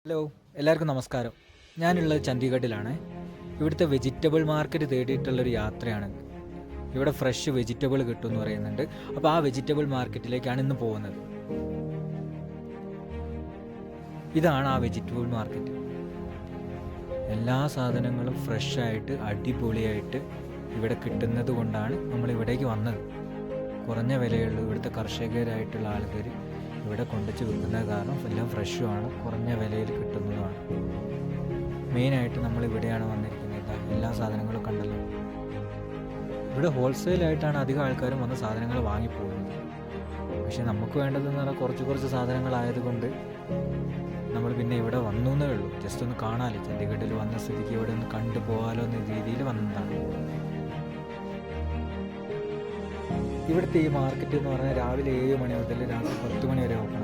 Hello, എല്ലാവർക്കും നമസ്കാരം. ഞാനുള്ളത് ചണ്ഡീഗഡിലാണ്. ഇവിടുത്തെ വെജിറ്റബിൾ മാർക്കറ്റ് തേടിയിട്ടുള്ളൊരു യാത്രയാണ്. ഇവിടെ ഫ്രഷ് വെജിറ്റബിൾ കിട്ടുമെന്ന് പറയുന്നുണ്ട്. അപ്പോൾ ആ വെജിറ്റബിൾ മാർക്കറ്റിലേക്കാണ് ഇന്ന് പോകുന്നത്. ഇതാണ് ആ വെജിറ്റബിൾ മാർക്കറ്റ്. എല്ലാ സാധനങ്ങളും ഫ്രഷായിട്ട് അടിപൊളിയായിട്ട് ഇവിടെ കിട്ടുന്നത് കൊണ്ടാണ് നമ്മൾ ഇവിടേക്ക് വന്നത്. കുറഞ്ഞ വിലയുള്ള ഇവിടുത്തെ കർഷകരായിട്ടുള്ള ആൾക്കാർ ഇവിടെ കൊണ്ടുവച്ച് വിൽക്കുന്നത് കാരണം എല്ലാം ഫ്രഷുമാണ്, കുറഞ്ഞ വിലയിൽ കിട്ടുന്നതുമാണ്. മെയിനായിട്ട് നമ്മൾ ഇവിടെയാണ് വന്നിരിക്കുന്നത്. എല്ലാ സാധനങ്ങളും കണ്ടല്ലോ. ഇവിടെ ഹോൾസെയിലായിട്ടാണ് അധികം ആൾക്കാരും വന്ന് സാധനങ്ങൾ വാങ്ങിപ്പോകുന്നത്. പക്ഷെ നമുക്ക് വേണ്ടതെന്ന് പറഞ്ഞാൽ കുറച്ച് സാധനങ്ങളായതുകൊണ്ട് നമ്മൾ പിന്നെ ഇവിടെ വന്നു എന്നേ ഉള്ളൂ. ജസ്റ്റ് ഒന്ന് കാണാമല്ലോ, ചണ്ഡീഗഡിൽ വന്ന സ്ഥിതിക്ക് ഇവിടെ ഒന്ന് കണ്ടു പോകാമല്ലോ എന്ന രീതിയിൽ വന്നതാണ്. ഇവിടുത്തെ ഈ മാർക്കറ്റ് എന്ന് പറഞ്ഞാൽ രാവിലെ 7 മണി മുതൽ രാത്രി 10 മണി വരെ ഓപ്പൺ